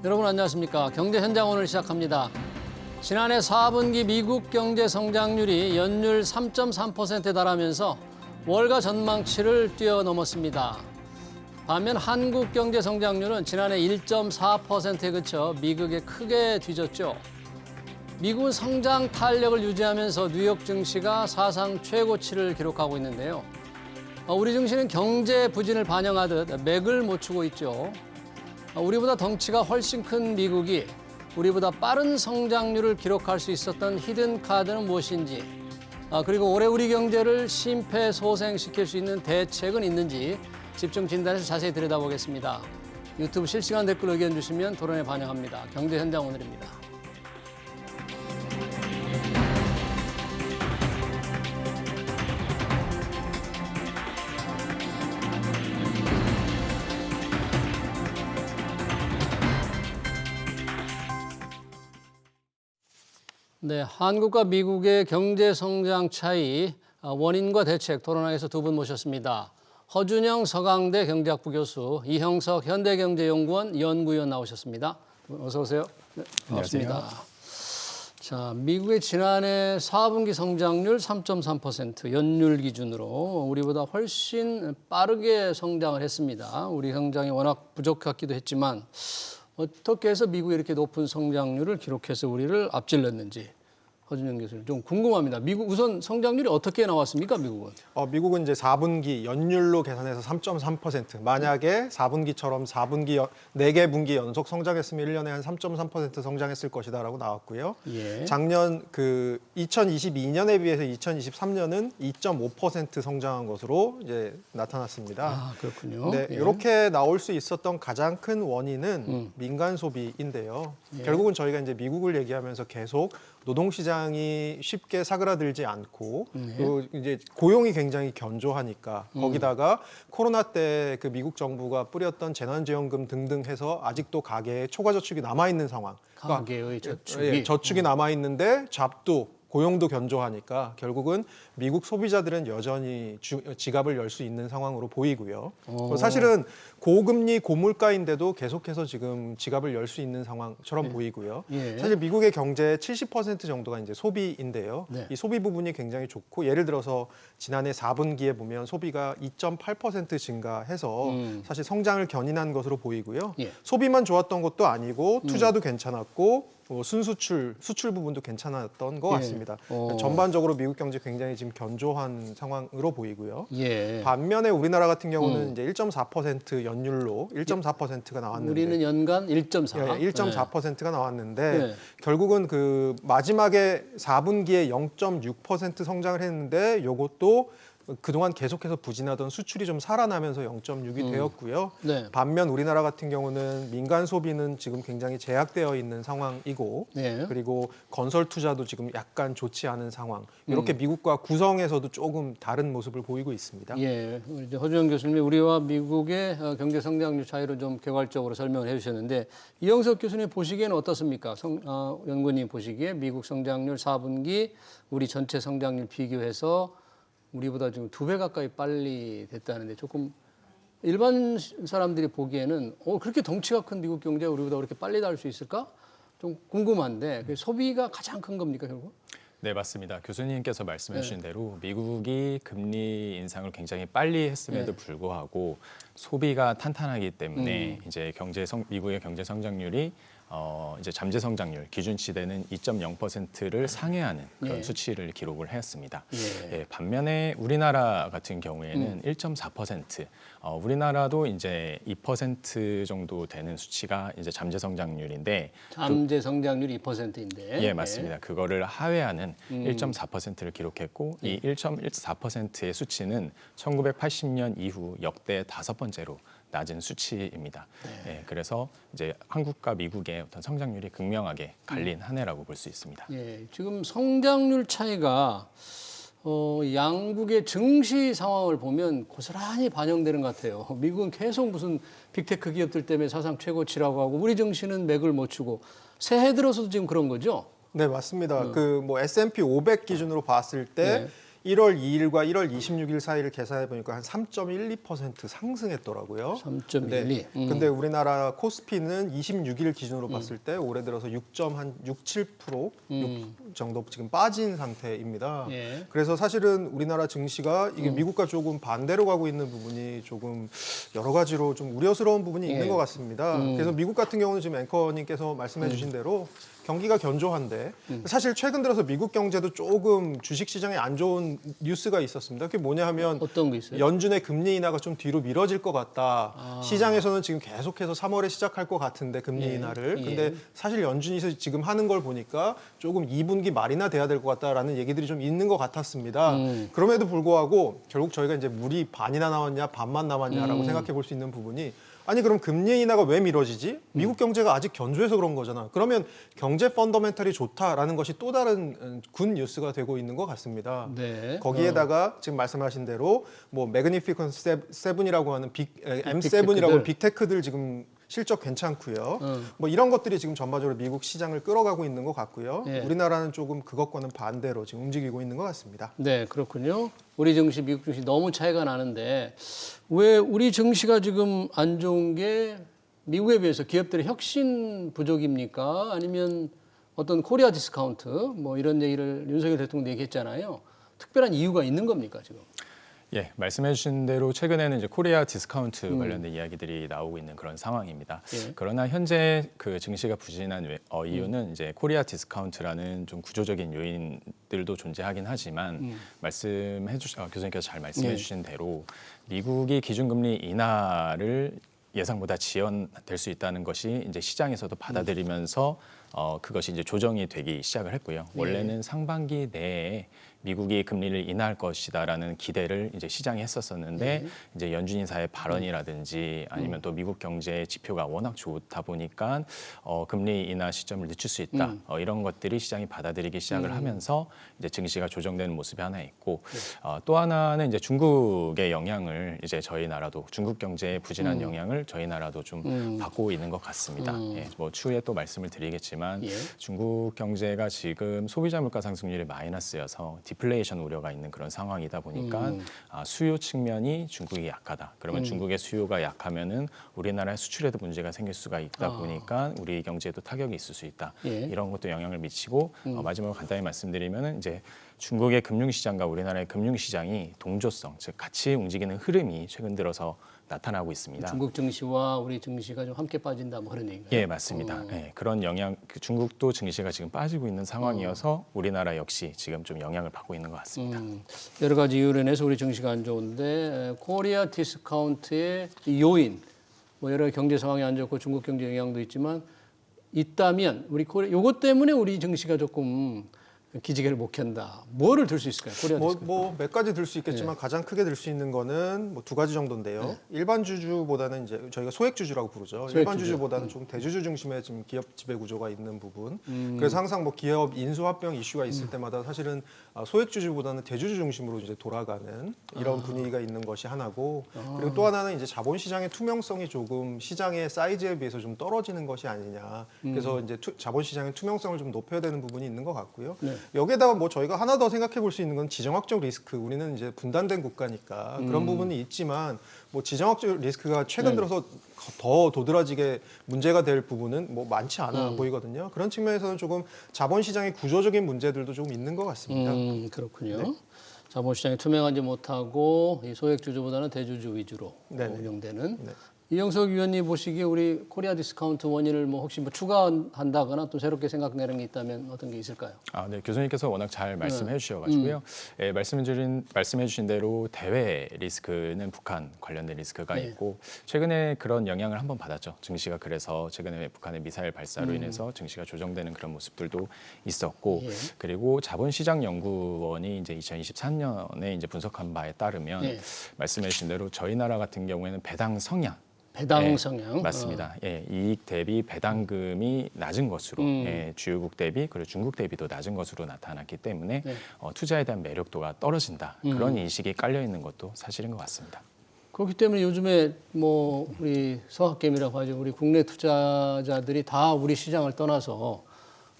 여러분 안녕하십니까? 경제 현장 오늘 시작합니다. 지난해 4분기 미국 경제 성장률이 연율 3.3%에 달하면서 월가 전망치를 뛰어넘었습니다. 반면 한국 경제 성장률은 지난해 1.4%에 그쳐 미국에 크게 뒤졌죠. 미국은 성장 탄력을 유지하면서 뉴욕 증시가 사상 최고치를 기록하고 있는데요. 우리 증시는 경제 부진을 반영하듯 맥을 못 추고 있죠. 우리보다 덩치가 훨씬 큰 미국이 우리보다 빠른 성장률을 기록할 수 있었던 히든 카드는 무엇인지, 그리고 올해 우리 경제를 심폐소생시킬 수 있는 대책은 있는지 집중 진단해서 자세히 들여다보겠습니다. 유튜브 실시간 댓글 의견 주시면 토론에 반영합니다. 경제 현장 오늘입니다. 네, 한국과 미국의 경제 성장 차이, 원인과 대책 토론하기위해서 두 분 모셨습니다. 허준영 서강대 경제학부 교수, 이형석 현대경제연구원 연구위원 나오셨습니다. 어서 오세요. 네, 반갑습니다. 안녕하세요. 자, 미국의 지난해 4분기 성장률 3.3% 연율 기준으로 우리보다 훨씬 빠르게 성장을 했습니다. 우리 성장이 워낙 부족했기도 했지만 어떻게 해서 미국이 이렇게 높은 성장률을 기록해서 우리를 앞질렀는지 허준영 교수님 좀 궁금합니다. 미국 우선 성장률이 어떻게 나왔습니까, 미국은? 미국은 이제 4분기 연율로 계산해서 3.3%. 만약에 4분기처럼 4개 분기 연속 성장했으면 1년에 한 3.3% 성장했을 것이다라고 나왔고요. 예. 작년 2022년에 비해서 2023년은 2.5% 성장한 것으로 이제 나타났습니다. 아, 그렇군요. 네, 예. 이렇게 나올 수 있었던 가장 큰 원인은 민간 소비인데요. 예. 결국은 저희가 이제 미국을 얘기하면서 계속 노동시장이 쉽게 사그라들지 않고 또 이제 고용이 굉장히 견조하니까 거기다가 코로나 때 그 미국 정부가 뿌렸던 재난지원금 등등 해서 아직도 가계에 초과 저축이 남아 있는 상황. 가계의 저축이 예, 저축이 남아 있는데 잡도 고용도 견조하니까 결국은 미국 소비자들은 여전히 지갑을 열 수 있는 상황으로 보이고요. 사실은 고금리 고물가인데도 계속해서 지금 지갑을 열 수 있는 상황처럼 보이고요. 예. 사실 미국의 경제의 70% 정도가 이제 소비인데요. 네. 이 소비 부분이 굉장히 좋고 예를 들어서 지난해 4분기에 보면 소비가 2.8% 증가해서 사실 성장을 견인한 것으로 보이고요. 예. 소비만 좋았던 것도 아니고 투자도 괜찮았고 순수출, 수출 부분도 괜찮았던 것 예. 같습니다. 전반적으로 미국 경제 굉장히 지금 견조한 상황으로 보이고요. 예. 반면에 우리나라 같은 경우는 이제 1.4% 연율로 1.4%가 나왔는데 우리는 연간 1.4. 예, 1.4%가 나왔는데 네. 결국은 그 마지막에 4분기에 0.6% 성장을 했는데 이것도 그동안 계속해서 부진하던 수출이 좀 살아나면서 0.6이 되었고요. 네. 반면 우리나라 같은 경우는 민간 소비는 지금 굉장히 제약되어 있는 상황이고 네. 그리고 건설 투자도 지금 약간 좋지 않은 상황. 이렇게 미국과 구성에서도 조금 다른 모습을 보이고 있습니다. 예, 우리 이제 허준영 교수님이 우리와 미국의 경제 성장률 차이를 좀 개괄적으로 설명을 해주셨는데 이형석 교수님 보시기에는 어떻습니까? 연구님 보시기에 미국 성장률 4분기 우리 전체 성장률 비교해서 우리보다 지금 2배 가까이 빨리 됐다는데 조금 일반 사람들이 보기에는 그렇게 덩치가 큰 미국 경제가 우리보다 그렇게 빨리 나올 수 있을까? 좀 궁금한데 소비가 가장 큰 겁니까 결국? 네, 맞습니다. 교수님께서 말씀해 주신 대로 미국이 금리 인상을 굉장히 빨리 했음에도 불구하고 소비가 탄탄하기 때문에 이제 미국의 경제 성장률이 이제 잠재 성장률 기준치되는 2.0%를 상회하는 그런 수치를 기록을 했습니다. 예, 반면에 우리나라 같은 경우에는 1.4%, 우리나라도 이제 2% 정도 되는 수치가 이제 잠재 성장률인데 잠재 성장률이 2%인데. 예, 맞습니다. 그거를 하회하는 1.4%를 기록했고 이 1.14%의 수치는 1980년 이후 역대 5번째로 낮은 수치입니다. 예, 그래서 이제 한국과 미국의 어떤 성장률이 극명하게 갈린 한 해라고 볼 수 있습니다. 예, 지금 성장률 차이가 양국의 증시 상황을 보면 고스란히 반영되는 것 같아요. 미국은 계속 무슨 빅테크 기업들 때문에 사상 최고치라고 하고 우리 증시는 맥을 못 추고 새해 들어서도 지금 그런 거죠? 네, 맞습니다. 그 뭐 S&P 500 기준으로 봤을 때 1월 2일과 1월 26일 사이를 계산해 보니까 한 3.12% 상승했더라고요. 3.12. 근데 우리나라 코스피는 26일 기준으로 봤을 때 올해 들어서 6.67% 정도 지금 빠진 상태입니다. 예. 그래서 사실은 우리나라 증시가 이게 미국과 조금 반대로 가고 있는 부분이 조금 여러 가지로 좀 우려스러운 부분이 있는 것 같습니다. 그래서 미국 같은 경우는 지금 앵커님께서 말씀해 주신 대로 경기가 견조한데 사실 최근 들어서 미국 경제도 조금 주식시장에 안 좋은 뉴스가 있었습니다. 그게 뭐냐 하면 어떤 게 있어요? 연준의 금리 인하가 좀 뒤로 미뤄질 것 같다. 시장에서는 지금 계속해서 3월에 시작할 것 같은데 금리 예. 인하를. 예. 근데 사실 연준이 지금 하는 걸 보니까 조금 2분기 말이나 돼야 될 것 같다라는 얘기들이 좀 있는 것 같았습니다. 그럼에도 불구하고 결국 저희가 이제 물이 반이나 나왔냐 반만 남았냐라고 생각해 볼 수 있는 부분이 아니 그럼 금리 인하가 왜 미뤄지지? 미국 경제가 아직 견조해서 그런 거잖아. 그러면 경제 펀더멘털이 좋다라는 것이 또 다른 굿 뉴스가 되고 있는 것 같습니다. 네. 거기에다가 지금 말씀하신 대로 뭐 매그니피컨 세븐이라고 하는 M7이라고 빅테크들. 빅테크들 지금 실적 괜찮고요. 뭐 이런 것들이 지금 전반적으로 미국 시장을 끌어가고 있는 것 같고요. 예. 우리나라는 조금 그것과는 반대로 지금 움직이고 있는 것 같습니다. 네, 그렇군요. 우리 증시, 미국 증시 너무 차이가 나는데 왜 우리 증시가 지금 안 좋은 게 미국에 비해서 기업들의 혁신 부족입니까? 아니면 어떤 코리아 디스카운트 뭐 이런 얘기를 윤석열 대통령도 얘기했잖아요. 특별한 이유가 있는 겁니까 지금? 예, 말씀해주신 대로 최근에는 이제 코리아 디스카운트 관련된 이야기들이 나오고 있는 그런 상황입니다. 예. 그러나 현재 그 증시가 부진한 이유는 이제 코리아 디스카운트라는 좀 구조적인 요인들도 존재하긴 하지만 교수님께서 잘 말씀해주신 대로 미국이 기준금리 인하를 예상보다 지연될 수 있다는 것이 이제 시장에서도 받아들이면서 그것이 이제 조정이 되기 시작을 했고요. 원래는 상반기 내에 미국이 금리를 인하할 것이다라는 기대를 이제 시장이 했었었는데 이제 연준 인사의 발언이라든지 아니면 또 미국 경제 지표가 워낙 좋다 보니까 금리 인하 시점을 늦출 수 있다 이런 것들이 시장이 받아들이기 시작을 하면서 이제 증시가 조정되는 모습이 하나 있고 또 하나는 이제 중국의 영향을 이제 저희 나라도 중국 경제의 부진한 영향을 저희 나라도 좀 받고 있는 것 같습니다. 예, 뭐 추후에 또 말씀을 드리겠지만 예. 중국 경제가 지금 소비자 물가 상승률이 마이너스여서 디플레이션 우려가 있는 그런 상황이다 보니까 수요 측면이 중국이 약하다. 그러면 중국의 수요가 약하면은 우리나라의 수출에도 문제가 생길 수가 있다 보니까 우리 경제에도 타격이 있을 수 있다. 예. 이런 것도 영향을 미치고 마지막으로 간단히 말씀드리면은 이제 중국의 금융시장과 우리나라의 금융시장이 동조성, 즉 같이 움직이는 흐름이 최근 들어서 나타나고 있습니다. 중국 증시와 우리 증시가 좀 함께 빠진다 뭐 그런 얘기인가요? 예, 맞습니다. 예, 그런 영향, 중국도 증시가 지금 빠지고 있는 상황이어서 우리나라 역시 지금 좀 영향을 받고 있는 것 같습니다. 여러 가지 이유로 인해서 우리 증시가 안 좋은데 코리아 디스카운트의 이 요인, 뭐 여러 경제 상황이 안 좋고 중국 경제 영향도 있지만 있다면 우리 코리아 요것 때문에 우리 증시가 조금 기지개를 못 켠다. 뭐를 들 수 있을까요? 코리아 디스카운트. 뭐 몇 가지 들 수 있겠지만 가장 크게 들 수 있는 거는 뭐 두 가지 정도인데요. 일반 주주보다는 이제 저희가 소액 주주라고 부르죠. 일반 주주보다는 좀 대주주 중심의 지금 기업 지배 구조가 있는 부분. 그래서 항상 뭐 기업 인수 합병 이슈가 있을 때마다 사실은 소액 주주보다는 대주주 중심으로 이제 돌아가는 이런 분위기가 있는 것이 하나고 그리고 또 하나는 이제 자본 시장의 투명성이 조금 시장의 사이즈에 비해서 좀 떨어지는 것이 아니냐. 그래서 이제 자본 시장의 투명성을 좀 높여야 되는 부분이 있는 것 같고요. 여기에다가 뭐 저희가 하나 더 생각해 볼 수 있는 건 지정학적 리스크. 우리는 이제 분단된 국가니까 그런 부분이 있지만 뭐 지정학적 리스크가 최근 들어서 더 도드라지게 문제가 될 부분은 뭐 많지 않아 보이거든요. 그런 측면에서는 조금 자본시장의 구조적인 문제들도 조금 있는 것 같습니다. 그렇군요. 네. 자본시장이 투명하지 못하고 이 소액 주주보다는 대주주 위주로 네네. 운영되는. 네. 이영석 위원님 보시기에 우리 코리아 디스카운트 원인을 뭐 혹시 뭐 추가한다거나 또 새롭게 생각내는 게 있다면 어떤 게 있을까요? 네, 교수님께서 워낙 잘 말씀해 주셔가지고요. 예, 말씀해 주신 대로 대외 리스크는 북한 관련된 리스크가 있고 최근에 그런 영향을 한번 받았죠. 증시가 그래서 최근에 북한의 미사일 발사로 인해서 증시가 조정되는 그런 모습들도 있었고 그리고 자본시장연구원이 이제 2023년에 이제 분석한 바에 따르면 말씀해 주신 대로 저희 나라 같은 경우에는 배당 성향 배당 성향. 맞습니다. 예, 이익 대비 배당금이 낮은 것으로 주요국 대비 그리고 중국 대비도 낮은 것으로 나타났기 때문에 투자에 대한 매력도가 떨어진다. 그런 인식이 깔려 있는 것도 사실인 것 같습니다. 그렇기 때문에 요즘에 뭐 우리 서학개미라고 하죠. 우리 국내 투자자들이 다 우리 시장을 떠나서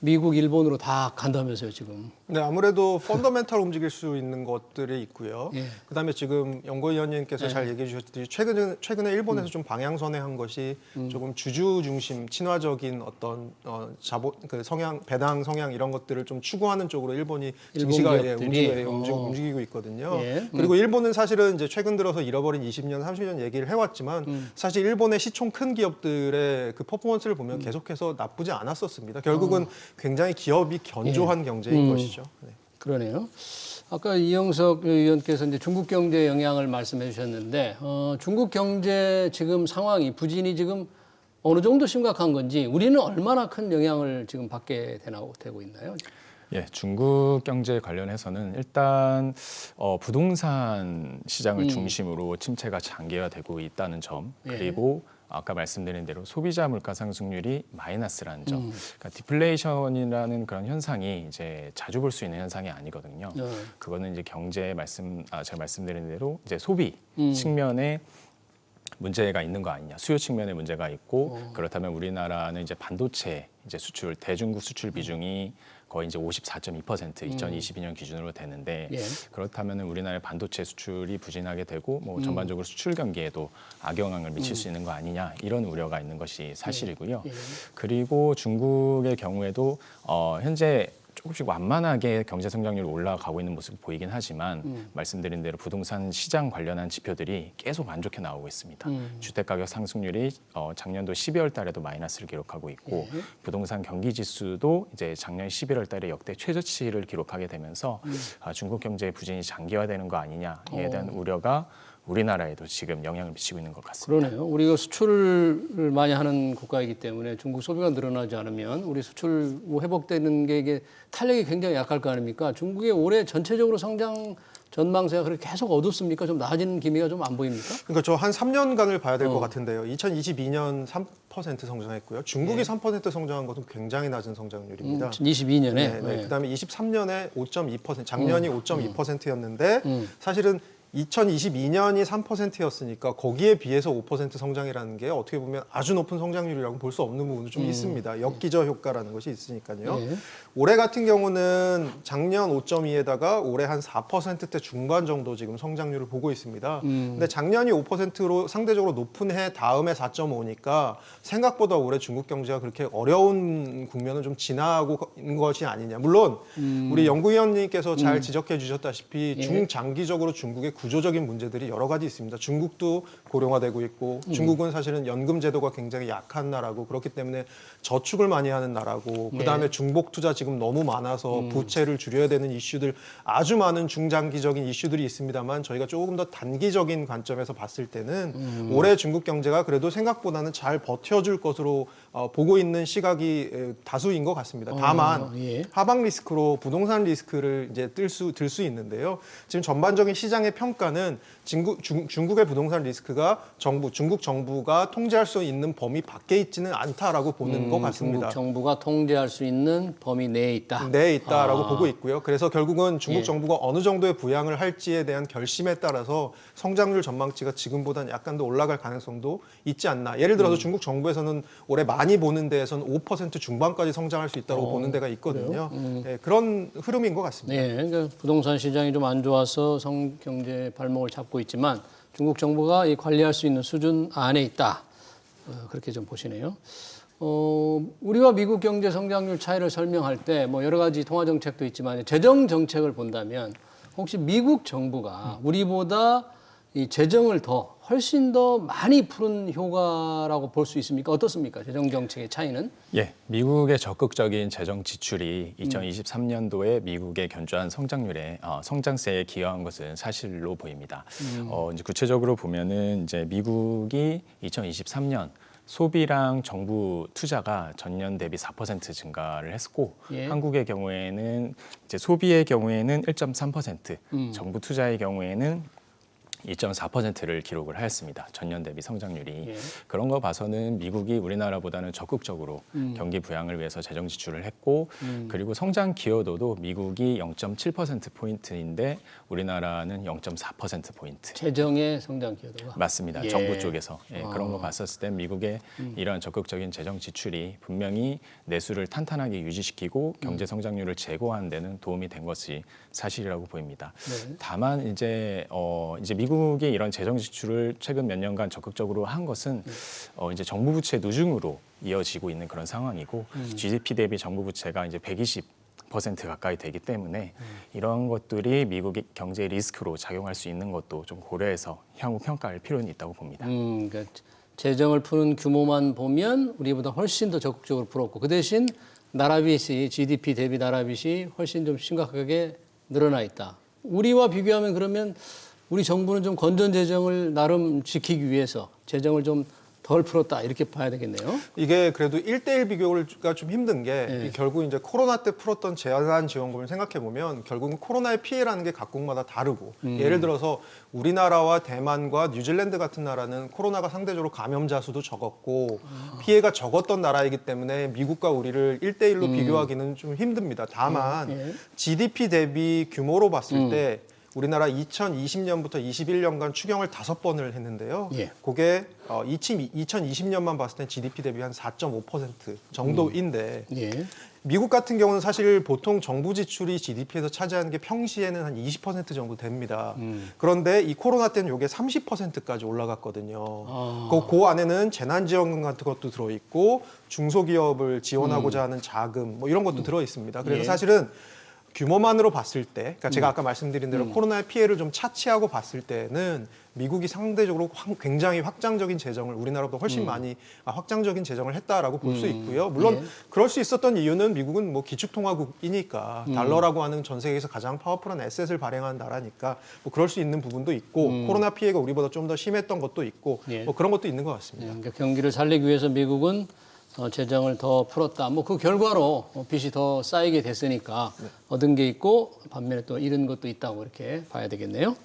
미국, 일본으로 다 간다면서요, 지금. 네, 아무래도 펀더멘탈 움직일 수 있는 것들이 있고요. 예. 그다음에 지금 연구위원님께서 잘 얘기해 주셨듯이 최근에 일본에서 좀 방향선회한 것이 조금 주주 중심 친화적인 어떤 자본 그 성향 배당 성향 이런 것들을 좀 추구하는 쪽으로 일본이 일본 증시가 기업들이? 움직이고 있거든요. 예. 그리고 일본은 사실은 이제 최근 들어서 잃어버린 20년, 30년 얘기를 해왔지만 사실 일본의 시총 큰 기업들의 그 퍼포먼스를 보면 계속해서 나쁘지 않았었습니다. 결국은 굉장히 기업이 견조한 경제인 것이죠. 네. 그러네요. 아까 이영석 의원께서 이제 중국 경제 영향을 말씀해 주셨는데 중국 경제 지금 상황이 부진이 지금 어느 정도 심각한 건지 우리는 얼마나 큰 영향을 지금 받게 되고 있나요? 예, 중국 경제 관련해서는 일단 부동산 시장을 중심으로 침체가 장기화되고 있다는 점, 그리고 아까 말씀드린 대로 소비자 물가 상승률이 마이너스라는 점, 그러니까 디플레이션이라는 그런 현상이 이제 자주 볼 수 있는 현상이 아니거든요. 그거는 이제 제가 말씀드린 대로 이제 소비 측면에 문제가 있는 거 아니냐, 수요 측면에 문제가 있고 그렇다면 우리나라는 이제 반도체 이제 수출 대중국 수출 비중이 거의 이제 54.2% 2022년 기준으로 되는데 그렇다면 우리나라의 반도체 수출이 부진하게 되고 뭐 전반적으로 수출 경기에도 악영향을 미칠 수 있는 거 아니냐 이런 우려가 있는 것이 사실이고요. 그리고 중국의 경우에도 현재 조금씩 완만하게 경제 성장률이 올라가고 있는 모습을 보이긴 하지만 말씀드린 대로 부동산 시장 관련한 지표들이 계속 안 좋게 나오고 있습니다. 주택가격 상승률이 작년도 12월 달에도 마이너스를 기록하고 있고 부동산 경기 지수도 이제 작년 11월 달에 역대 최저치를 기록하게 되면서 중국 경제의 부진이 장기화되는 거 아니냐에 대한 우려가 우리나라에도 지금 영향을 미치고 있는 것 같습니다. 그러네요. 우리가 수출을 많이 하는 국가이기 때문에 중국 소비가 늘어나지 않으면 우리 수출 회복되는 게 이게 탄력이 굉장히 약할 거 아닙니까? 중국의 올해 전체적으로 성장 전망세가 그렇게 계속 어둡습니까? 좀 나아지는 기미가 좀 안 보입니까? 그러니까 저 한 3년간을 봐야 될 것 같은데요. 2022년 3% 성장했고요. 중국이 3% 성장한 것은 굉장히 낮은 성장률입니다. 22년에. 네. 그다음에 23년에 5.2%, 작년이 5.2%였는데 사실은 2022년이 3%였으니까 거기에 비해서 5% 성장이라는 게 어떻게 보면 아주 높은 성장률이라고 볼 수 없는 부분도 좀 있습니다. 역기저 효과라는 것이 있으니까요. 올해 같은 경우는 작년 5.2에다가 올해 한 4%대 중반 정도 지금 성장률을 보고 있습니다. 근데 작년이 5%로 상대적으로 높은 해 다음에 4.5니까 생각보다 올해 중국 경제가 그렇게 어려운 국면은 좀 지나고 있는 것이 아니냐. 물론 우리 연구위원님께서 잘 지적해 주셨다시피 중장기적으로 중국의 구조적인 문제들이 여러 가지 있습니다. 중국도 고령화되고 있고 중국은 사실은 연금 제도가 굉장히 약한 나라고 그렇기 때문에 저축을 많이 하는 나라고 그다음에 중복 투자 지금 너무 많아서 부채를 줄여야 되는 이슈들 아주 많은 중장기적인 이슈들이 있습니다만 저희가 조금 더 단기적인 관점에서 봤을 때는 올해 중국 경제가 그래도 생각보다는 잘 버텨줄 것으로 보고 있는 시각이 다수인 것 같습니다. 다만 하방 리스크로 부동산 리스크를 이제 들 수 있는데요. 지금 전반적인 시장의 평가는 중국의 부동산 리스크가 중국 정부가 통제할 수 있는 범위 밖에 있지는 않다라고 보는 것 같습니다. 중국 정부가 통제할 수 있는 범위 내에 있다. 내에 있다라고 보고 있고요. 그래서 결국은 중국 정부가 어느 정도의 부양을 할지에 대한 결심에 따라서 성장률 전망치가 지금보다는 약간 더 올라갈 가능성도 있지 않나. 예를 들어서 중국 정부에서는 올해 많이 보는 데에서는 5% 중반까지 성장할 수 있다고 보는 데가 있거든요. 네, 그런 흐름인 것 같습니다. 네, 그러니까 부동산 시장이 좀 안 좋아서 경제 발목을 잡고 있지만 중국 정부가 관리할 수 있는 수준 안에 있다. 그렇게 좀 보시네요. 우리와 미국 경제 성장률 차이를 설명할 때 뭐 여러 가지 통화 정책도 있지만 재정 정책을 본다면 혹시 미국 정부가 우리보다 이 재정을 훨씬 더 많이 푸는 효과라고 볼 수 있습니까? 어떻습니까? 재정 정책의 차이는? 예, 미국의 적극적인 재정 지출이 2023년도에 미국의 견조한 성장률에 성장세에 기여한 것은 사실로 보입니다. 이제 구체적으로 보면은 이제 미국이 2023년 소비랑 정부 투자가 전년 대비 4% 증가를 했고 한국의 경우에는 이제 소비의 경우에는 1.3%, 정부 투자의 경우에는 2.4%를 기록을 하였습니다. 전년 대비 성장률이. 예. 그런 거 봐서는 미국이 우리나라보다는 적극적으로 경기 부양을 위해서 재정 지출을 했고 그리고 성장 기여도도 미국이 0.7%포인트인데 우리나라는 0.4%포인트. 재정의 성장 기여도가 맞습니다. 예. 정부 쪽에서. 예, 그런 거 봤었을 때 미국의 이러한 적극적인 재정 지출이 분명히 내수를 탄탄하게 유지시키고 경제 성장률을 제고하는 데는 도움이 된 것이 사실이라고 보입니다. 네. 다만 이제 미국이 이런 재정 지출을 최근 몇 년간 적극적으로 한 것은 이제 정부 부채 누중으로 이어지고 있는 그런 상황이고 GDP 대비 정부 부채가 이제 120% 가까이 되기 때문에 이런 것들이 미국의 경제 리스크로 작용할 수 있는 것도 좀 고려해서 향후 평가할 필요는 있다고 봅니다. 그러니까 재정을 푸는 규모만 보면 우리보다 훨씬 더 적극적으로 풀었고 그 대신 나라빚이 GDP 대비 나라빚이 훨씬 좀 심각하게 늘어나 있다. 우리와 비교하면 그러면 우리 정부는 좀 건전 재정을 나름 지키기 위해서 재정을 좀 덜 풀었다 이렇게 봐야 되겠네요. 이게 그래도 1대1 비교가 좀 힘든 게 네. 결국 이제 코로나 때 풀었던 재난지원금을 생각해 보면 결국은 코로나의 피해라는 게 각국마다 다르고 예를 들어서 우리나라와 대만과 뉴질랜드 같은 나라는 코로나가 상대적으로 감염자 수도 적었고 피해가 적었던 나라이기 때문에 미국과 우리를 1대1로 비교하기는 좀 힘듭니다. 다만 예. GDP 대비 규모로 봤을 때 우리나라 2020년부터 21년간 추경을 5번을 했는데요. 예. 그게 2020년만 봤을 때 GDP 대비 한 4.5% 정도인데 예. 미국 같은 경우는 사실 보통 정부 지출이 GDP에서 차지하는 게 평시에는 한 20% 정도 됩니다. 그런데 이 코로나 때는 이게 30%까지 올라갔거든요. 그 안에는 재난지원금 같은 것도 들어있고 중소기업을 지원하고자 하는 자금 뭐 이런 것도 들어있습니다. 그래서 예. 사실은 규모만으로 봤을 때, 그러니까 제가 아까 말씀드린 대로 코로나의 피해를 좀 차치하고 봤을 때는 미국이 상대적으로 굉장히 확장적인 재정을 우리나라보다 훨씬 많이 확장적인 재정을 했다라고 볼 수 있고요. 물론 예. 그럴 수 있었던 이유는 미국은 뭐 기축통화국이니까 달러라고 하는 전 세계에서 가장 파워풀한 에셋을 발행하는 나라니까 뭐 그럴 수 있는 부분도 있고 코로나 피해가 우리보다 좀 더 심했던 것도 있고 예. 뭐 그런 것도 있는 것 같습니다. 그러니까 경기를 살리기 위해서 미국은 재정을 더 풀었다. 뭐 그 결과로 빚이 더 쌓이게 됐으니까 얻은 게 있고 반면에 또 잃은 것도 있다고 이렇게 봐야 되겠네요.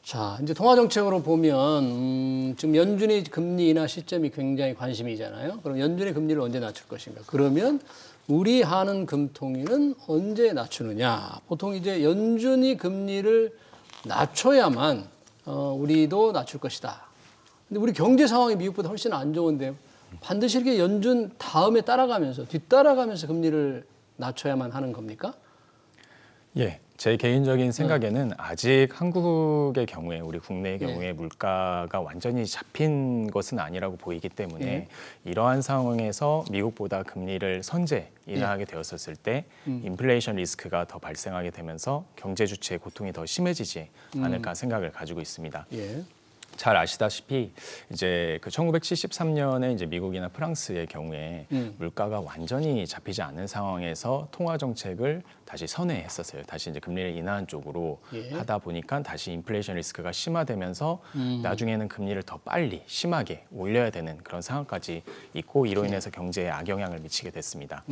자, 이제 통화 정책으로 보면 지금 연준의 금리 인하 시점이 굉장히 관심이잖아요. 그럼 연준의 금리를 언제 낮출 것인가? 그러면 우리 하는 금통위는 언제 낮추느냐? 보통 이제 연준이 금리를 낮춰야만 우리도 낮출 것이다. 근데 우리 경제 상황이 미국보다 훨씬 안 좋은데요. 반드시 이렇게 연준 다음에 따라가면서 뒤따라가면서 금리를 낮춰야만 하는 겁니까? 예, 제 개인적인 생각에는 아직 한국의 경우에 우리 국내의 경우에 물가가 완전히 잡힌 것은 아니라고 보이기 때문에 이러한 상황에서 미국보다 금리를 선제 인하하게 되었었을 때 인플레이션 리스크가 더 발생하게 되면서 경제 주체의 고통이 더 심해지지 않을까 생각을 가지고 있습니다. 예. 잘 아시다시피 이제 그 1973년에 이제 미국이나 프랑스의 경우에 물가가 완전히 잡히지 않는 상황에서 통화 정책을 다시 선회했었어요. 다시 이제 금리를 인하한 쪽으로 예. 하다 보니까 다시 인플레이션 리스크가 심화되면서 나중에는 금리를 더 빨리 심하게 올려야 되는 그런 상황까지 있고 이로 인해서 경제에 악영향을 미치게 됐습니다.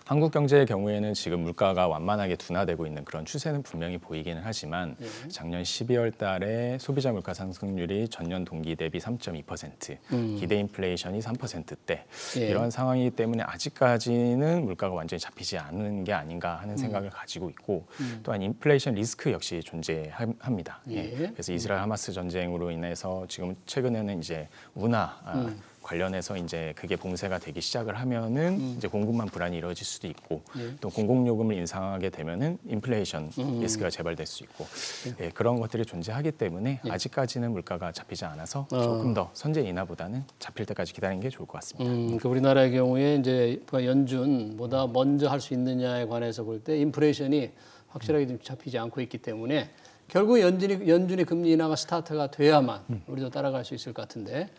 한국 경제의 경우에는 지금 물가가 완만하게 둔화되고 있는 그런 추세는 분명히 보이기는 하지만 작년 12월 달에 소비자 물가 상승률이 전년 동기 대비 3.2%, 기대 인플레이션이 3%대 이런 상황이기 때문에 아직까지는 물가가 완전히 잡히지 않은 게 아닌가 하는 생각을 가지고 있고 또한 인플레이션 리스크 역시 존재합니다. 그래서 이스라엘 하마스 전쟁으로 인해서 지금 최근에는 이제 운하 관련해서 이제 그게 봉쇄가 되기 시작을 하면은 이제 공급망 불안이 이루어질 수도 있고 또 공공요금을 인상하게 되면은 인플레이션 리스크가 재발될 수 있고 그런 것들이 존재하기 때문에 아직까지는 물가가 잡히지 않아서 조금 더 선제 인하보다는 잡힐 때까지 기다리는 게 좋을 것 같습니다. 그러니까 우리나라의 경우에 이제 연준보다 먼저 할 수 있느냐에 관해서 볼 때 인플레이션이 확실하게 좀 잡히지 않고 있기 때문에 결국 연준의 금리 인하가 스타트가 돼야만 우리도 따라갈 수 있을 것 같은데.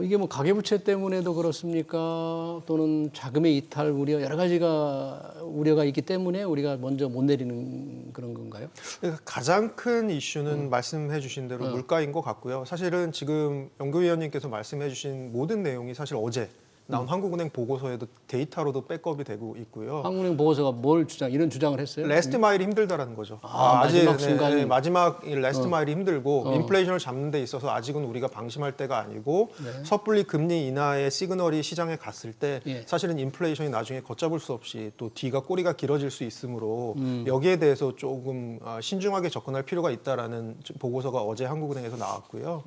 이게 뭐 가계부채 때문에도 그렇습니까? 또는 자금의 이탈 우려 여러 가지가 우려가 있기 때문에 우리가 먼저 못 내리는 그런 건가요? 그러니까 가장 큰 이슈는 말씀해 주신 대로 물가인 것 같고요. 사실은 지금 연구위원님께서 말씀해 주신 모든 내용이 사실 어제 나온 한국은행 보고서에도 데이터로도 백업이 되고 있고요. 한국은행 보고서가 뭘 이런 주장을 했어요? 레스트 마일이 힘들다라는 거죠. 마지막 순간이. 마지막 레스트 마일이 힘들고 인플레이션을 잡는 데 있어서 아직은 우리가 방심할 때가 아니고 섣불리 금리 인하의 시그널이 시장에 갔을 때 예. 사실은 인플레이션이 나중에 걷잡을 수 없이 또 뒤가 꼬리가 길어질 수 있으므로 여기에 대해서 조금 신중하게 접근할 필요가 있다라는 보고서가 어제 한국은행에서 나왔고요.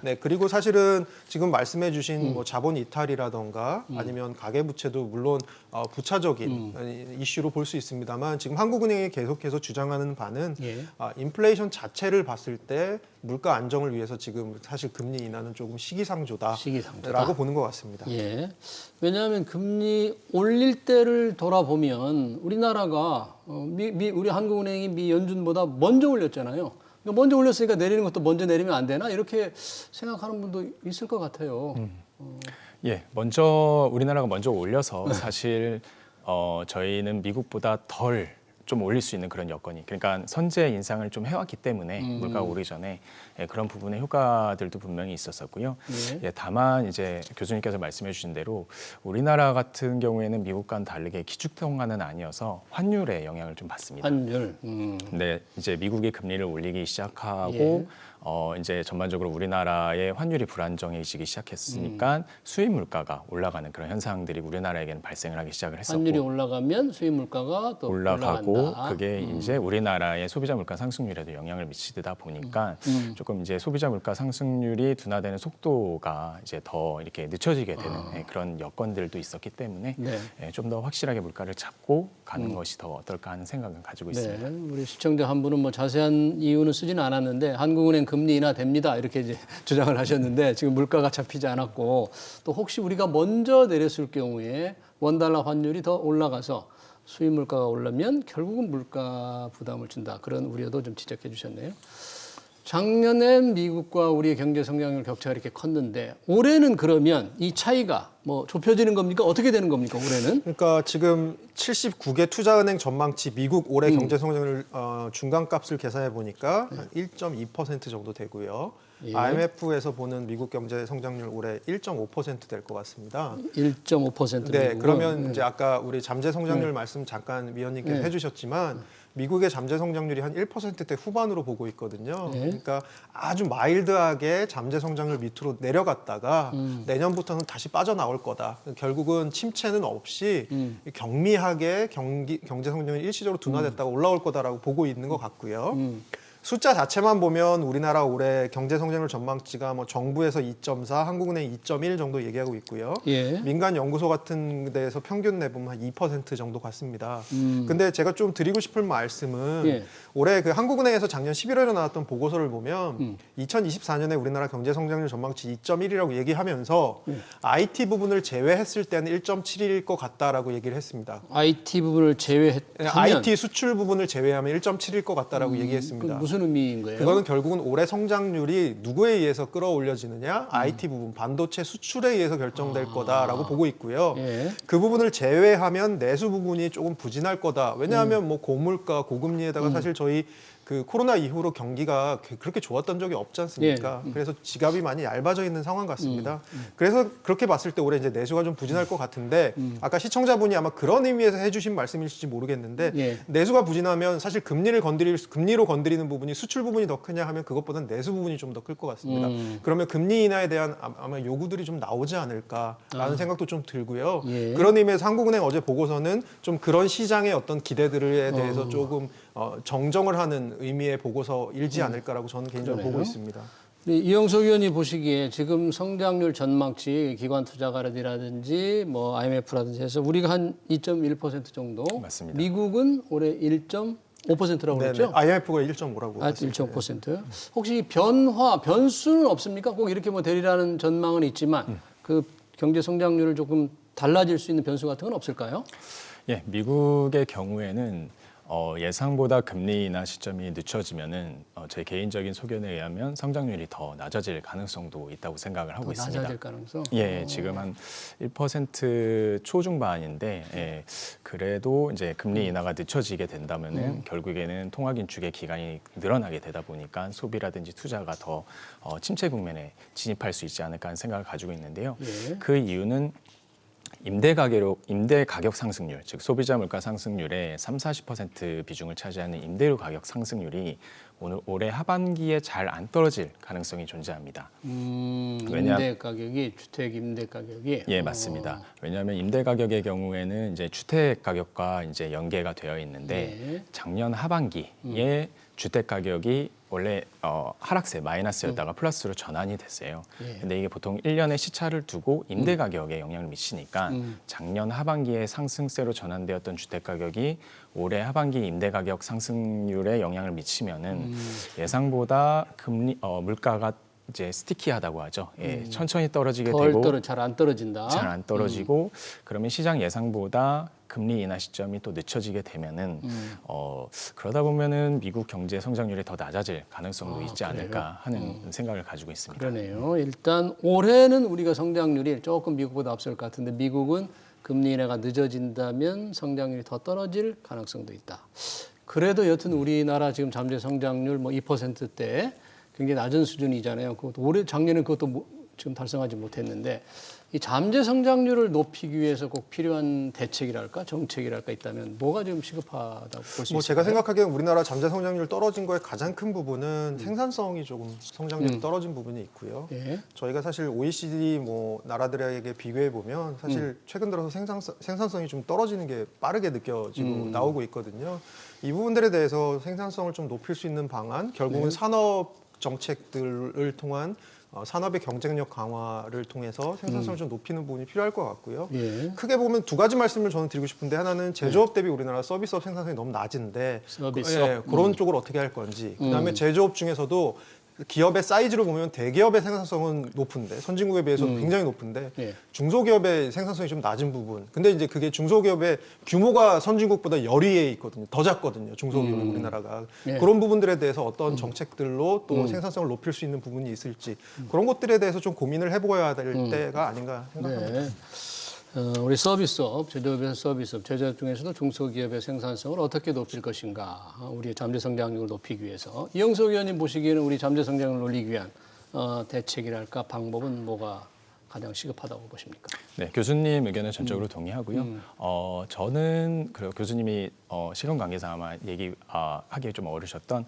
네, 그리고 사실은 지금 말씀해주신 뭐 자본 이탈이라던가 아니면 가계부채도 물론 부차적인 이슈로 볼 수 있습니다만 지금 한국은행이 계속해서 주장하는 바는 예. 인플레이션 자체를 봤을 때 물가 안정을 위해서 지금 사실 금리 인하는 조금 시기상조다라고 보는 것 같습니다. 예. 왜냐하면 금리 올릴 때를 돌아보면 우리나라가 우리 한국은행이 미 연준보다 먼저 올렸잖아요. 그러니까 먼저 올렸으니까 내리는 것도 먼저 내리면 안 되나 이렇게 생각하는 분도 있을 것 같아요. 예, 우리나라가 먼저 올려서 사실 저희는 미국보다 덜 좀 올릴 수 있는 그런 여건이, 그러니까 선제 인상을 좀 해왔기 때문에 물가가 오르기 전에 그런 부분의 효과들도 분명히 있었었고요. 예, 다만 이제 교수님께서 말씀해 주신 대로 우리나라 같은 경우에는 미국과는 다르게 기축통화는 아니어서 환율에 영향을 좀 받습니다. 환율. 네, 이제 미국이 금리를 올리기 시작하고 예. 이제 전반적으로 우리나라의 환율이 불안정해지기 시작했으니까 수입 물가가 올라가는 그런 현상들이 우리나라에게는 발생을 하기 시작을 했었고, 환율이 올라가면 수입 물가가 또 올라가고 올라간다. 그게 이제 우리나라의 소비자 물가 상승률에도 영향을 미치다 보니까 조금 이제 소비자 물가 상승률이 둔화되는 속도가 이제 더 이렇게 늦춰지게 되는 그런 여건들도 있었기 때문에 네. 좀 더 확실하게 물가를 잡고 가는 것이 더 어떨까 하는 생각은 가지고 있습니다. 네, 우리 시청자 한 분은 뭐 자세한 이유는 쓰지는 않았는데 한국은행 금리 인하 됩니다 이렇게 이제 주장을 하셨는데 지금 물가가 잡히지 않았고 또 혹시 우리가 먼저 내렸을 경우에 원달러 환율이 더 올라가서 수입 물가가 올라면 결국은 물가 부담을 준다 그런 우려도 좀 지적해 주셨네요. 작년엔 미국과 우리의 경제 성장률 격차가 이렇게 컸는데 올해는 그러면 이 차이가 뭐 좁혀지는 겁니까? 어떻게 되는 겁니까? 올해는? 그러니까 지금 79개 투자은행 전망치 미국 올해 경제 성장률 중간값을 계산해 보니까 1.2% 정도 되고요. 예. IMF에서 보는 미국 경제 성장률 올해 1.5% 될 것 같습니다. 1.5%. 네, 그러면 이제 아까 우리 잠재 성장률 말씀 잠깐 위원님께서 해주셨지만 미국의 잠재 성장률이 한 1%대 후반으로 보고 있거든요. 그러니까 아주 마일드하게 잠재 성장률 밑으로 내려갔다가 내년부터는 다시 빠져나올 거다. 결국은 침체는 없이 경미하게 경제 성장률이 일시적으로 둔화됐다가 올라올 거다라고 보고 있는 것 같고요. 숫자 자체만 보면 우리나라 올해 경제 성장률 전망치가 뭐 정부에서 2.4, 한국은행 2.1 정도 얘기하고 있고요. 예. 민간 연구소 같은 데에서 평균 내보면 한 2% 정도 같습니다. 근데 제가 좀 드리고 싶은 말씀은 예. 올해 그 한국은행에서 작년 11월에 나왔던 보고서를 보면 2024년에 우리나라 경제 성장률 전망치 2.1이라고 얘기하면서 IT 부분을 제외했을 때는 1.7일 것 같다라고 얘기를 했습니다. IT 부분을 제외하면 IT 수출 부분을 제외하면 1.7일 것 같다라고 얘기했습니다. 무슨 의미인 거예요? 그거는 결국은 올해 성장률이 누구에 의해서 끌어올려지느냐, IT 부분, 반도체 수출에 의해서 결정될 거다라고 보고 있고요. 예. 그 부분을 제외하면 내수 부분이 조금 부진할 거다. 왜냐하면 뭐 고물가, 고금리에다가 사실 저희 그 코로나 이후로 경기가 그렇게 좋았던 적이 없지 않습니까? 그래서 지갑이 많이 얇아져 있는 상황 같습니다. 그래서 그렇게 봤을 때 올해 이제 내수가 좀 부진할 것 같은데 아까 시청자분이 아마 그런 의미에서 해주신 말씀일지 모르겠는데 예. 내수가 부진하면 사실 금리로 건드리는 부분이 수출 부분이 더 크냐 하면 그것보다는 내수 부분이 좀 더 클 것 같습니다. 그러면 금리 인하에 대한 아마 요구들이 좀 나오지 않을까라는 생각도 좀 들고요. 예. 그런 의미에서 한국은행 어제 보고서는 좀 그런 시장의 어떤 기대들에 대해서 조금 정정을 하는 의미의 보고서일지 않을까라고 저는 개인적으로 그러네요. 보고 있습니다. 이영석 의원이 보시기에 지금 성장률 전망치 기관 투자가라든지 뭐 IMF라든지 해서 우리가 한 2.1% 정도, 맞습니다. 미국은 올해 1.5%라고 네네. 그랬죠? IMF가 1.5라고. 1.5%. 혹시 변수는 없습니까? 꼭 이렇게 뭐 되리라는 전망은 있지만 그 경제 성장률을 조금 달라질 수 있는 변수 같은 건 없을까요? 예, 미국의 경우에는 예상보다 금리 인하 시점이 늦춰지면은 제 개인적인 소견에 의하면 성장률이 더 낮아질 가능성도 있다고 생각을 하고 있습니다. 낮아질 가능성? 예, 지금 한 1% 초중반인데, 예, 그래도 이제 금리 인하가 늦춰지게 된다면은 결국에는 통화긴축의 기간이 늘어나게 되다 보니까 소비라든지 투자가 더 침체 국면에 진입할 수 있지 않을까 하는 생각을 가지고 있는데요. 예. 그 이유는 임대 가격 상승률, 즉 소비자 물가 상승률의 30-40% 비중을 차지하는 임대료 가격 상승률이 올해 하반기에 잘 안 떨어질 가능성이 존재합니다. 임대 가격이 주택 임대 가격이 예, 맞습니다. 왜냐하면 임대 가격의 경우에는 이제 주택 가격과 이제 연계가 되어 있는데 네. 작년 하반기에 주택 가격이 원래 하락세 마이너스였다가 플러스로 전환이 됐어요. 예. 근데 이게 보통 1년의 시차를 두고 임대 가격에 영향을 미치니까 작년 하반기에 상승세로 전환되었던 주택 가격이 올해 하반기 임대 가격 상승률에 영향을 미치면은 예상보다 물가가 이제 스티키하다고 하죠. 예, 천천히 떨어지게 되고 잘 안 떨어진다. 잘 안 떨어지고 그러면 시장 예상보다 금리 인하 시점이 또 늦춰지게 되면은 그러다 보면은 미국 경제 성장률이 더 낮아질 가능성도 있지 않을까 하는 생각을 가지고 있습니다. 그러네요. 일단 올해는 우리가 성장률이 조금 미국보다 앞설 것 같은데 미국은 금리 인하가 늦어진다면 성장률이 더 떨어질 가능성도 있다. 그래도 여튼 우리나라 지금 잠재 성장률 뭐 2%대 굉장히 낮은 수준이잖아요. 그것도 올해 작년에 그것도 지금 달성하지 못했는데 이 잠재 성장률을 높이기 위해서 꼭 필요한 대책이랄까 정책이랄까 있다면 뭐가 좀 시급하다고 볼 수 있을까요? 제가 생각하기에는 우리나라 잠재 성장률 떨어진 거의 가장 큰 부분은 생산성이 조금 성장률이 떨어진 부분이 있고요. 예. 저희가 사실 OECD 나라들에게 비교해 보면 사실 최근 들어서 생산성이 좀 떨어지는 게 빠르게 느껴지고 나오고 있거든요. 이 부분들에 대해서 생산성을 좀 높일 수 있는 방안, 결국은 산업 정책들을 통한 산업의 경쟁력 강화를 통해서 생산성을 좀 높이는 부분이 필요할 것 같고요. 예. 크게 보면 두 가지 말씀을 저는 드리고 싶은데 하나는 제조업 대비 우리나라 서비스업 생산성이 너무 낮은데 서비스업? 그런 쪽을 어떻게 할 건지 그다음에 제조업 중에서도 기업의 사이즈로 보면 대기업의 생산성은 높은데 선진국에 비해서 굉장히 높은데 예. 중소기업의 생산성이 좀 낮은 부분. 근데 이제 그게 중소기업의 규모가 선진국보다 열위에 있거든요. 더 작거든요. 중소기업이 우리나라가. 예. 그런 부분들에 대해서 어떤 정책들로 또 생산성을 높일 수 있는 부분이 있을지 그런 것들에 대해서 좀 고민을 해보아야 될 때가 아닌가 생각합니다. 네. 우리 서비스업, 제조업에서 서비스업, 제조업 중에서도 중소기업의 생산성을 어떻게 높일 것인가, 우리의 잠재 성장률을 높이기 위해서 이영석 의원님 보시기에는 우리 잠재 성장을 올리기 위한 대책이랄까 방법은 뭐가 가장 시급하다고 보십니까? 네, 교수님 의견은 전적으로 동의하고요. 저는 그리고 교수님이 시간 관계상 아마 하기 좀 어려우셨던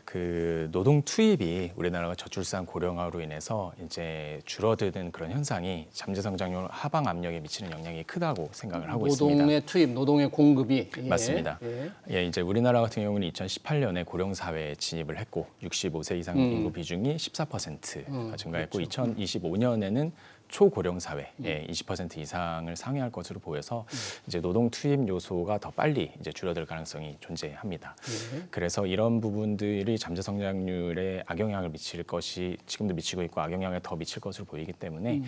그 노동 투입이 우리나라가 저출산 고령화로 인해서 이제 줄어드는 그런 현상이 잠재 성장률 하방 압력에 미치는 영향이 크다고 생각을 하고 있습니다. 노동의 투입, 노동의 공급이 맞습니다. 이제 우리나라 같은 경우는 2018년에 고령 사회에 진입을 했고 65세 이상 인구 비중이 14%가 증가했고 그렇죠. 2025년에는 초고령 사회에 20% 이상을 상회할 것으로 보여서 이제 노동 투입 요소가 더 빨리 이제 줄어들 가능성이 존재합니다. 그래서 이런 부분들이 잠재 성장률에 악영향을 미칠 것이 지금도 미치고 있고 악영향을 더 미칠 것으로 보이기 때문에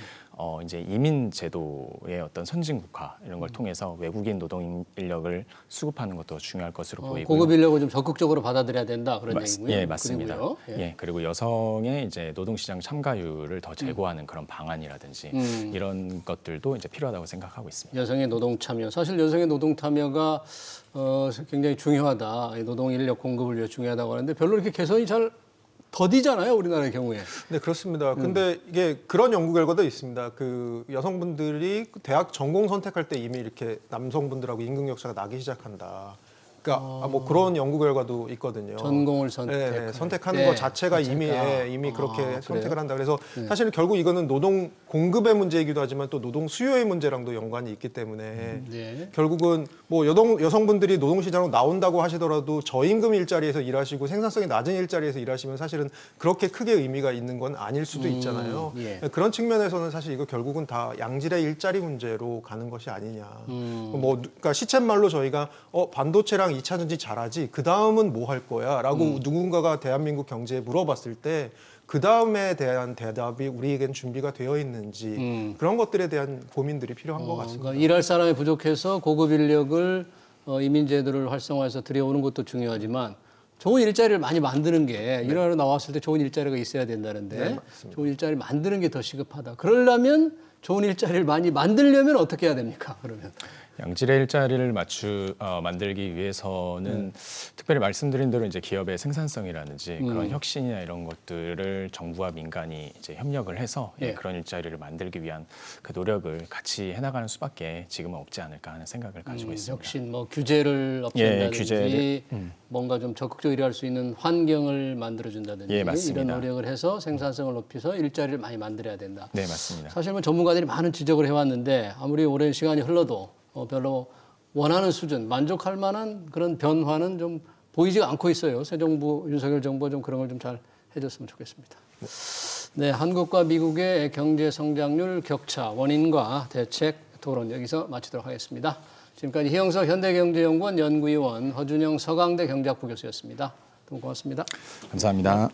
이제 이민 제도의 어떤 선진국화 이런 걸 통해서 외국인 노동 인력을 수급하는 것도 중요할 것으로 보이고요. 고급 인력을 좀 적극적으로 받아들여야 된다 그런 얘기고요. 예, 맞습니다. 그리고 여성의 이제 노동시장 참가율을 더 제고하는 그런 방안이라든지 이런 것들도 이제 필요하다고 생각하고 있습니다. 여성의 노동 참여. 사실 여성의 노동 참여가 굉장히 중요하다. 노동 인력 공급을 위해 중요하다고 하는데 별로 이렇게 개선이 잘 더디잖아요, 우리나라의 경우에. 네, 그렇습니다. 근데 이게 그런 연구 결과도 있습니다. 그 여성분들이 대학 전공 선택할 때 이미 이렇게 남성분들하고 임금 격차가 나기 시작한다. 그러니까 뭐 그런 연구 결과도 있거든요. 전공을 선택하는 것 자체가 이미 그렇게 선택을 그래요? 한다. 그래서 사실 결국 이거는 노동 공급의 문제이기도 하지만 또 노동 수요의 문제랑도 연관이 있기 때문에 결국은 뭐 여성분들이 노동시장으로 나온다고 하시더라도 저임금 일자리에서 일하시고 생산성이 낮은 일자리에서 일하시면 사실은 그렇게 크게 의미가 있는 건 아닐 수도 있잖아요. 그런 측면에서는 사실 이거 결국은 다 양질의 일자리 문제로 가는 것이 아니냐. 그러니까 시쳇말로 저희가 반도체랑 2차 전지 잘하지 그 다음은 뭐 할 거야 라고 누군가가 대한민국 경제에 물어봤을 때 그 다음에 대한 대답이 우리에겐 준비가 되어 있는지 그런 것들에 대한 고민들이 필요한 것 같습니다. 그러니까 일할 사람이 부족해서 고급 인력을 이민제도를 활성화해서 들여오는 것도 중요하지만 좋은 일자리를 많이 만드는 게 일하러 나왔을 때 좋은 일자리가 있어야 된다는데 좋은 일자리 만드는 게 더 시급하다. 그러려면 좋은 일자리를 많이 만들려면 어떻게 해야 됩니까? 그러면. 양질의 일자리를 만들기 위해서는 특별히 말씀드린 대로 이제 기업의 생산성이라든지 그런 혁신이나 이런 것들을 정부와 민간이 이제 협력을 해서 예. 그런 일자리를 만들기 위한 그 노력을 같이 해나가는 수밖에 지금은 없지 않을까 하는 생각을 가지고 있습니다. 혁신, 뭐 규제를 없앤다든지 규제를, 뭔가 좀 적극적으로 일할 수 있는 환경을 만들어준다든지 예, 맞습니다. 이런 노력을 해서 생산성을 높여서 일자리를 많이 만들어야 된다. 네, 맞습니다. 사실 뭐 전문가들이 많은 지적을 해왔는데 아무리 오랜 시간이 흘러도 별로 원하는 수준, 만족할 만한 그런 변화는 좀 보이지가 않고 있어요. 새 정부, 윤석열 정부가 좀 그런 걸 좀 잘 해줬으면 좋겠습니다. 네, 한국과 미국의 경제 성장률 격차 원인과 대책 토론 여기서 마치도록 하겠습니다. 지금까지 희영석 현대경제연구원 연구위원, 허준영 서강대 경제학부 교수였습니다. 너무 고맙습니다. 감사합니다.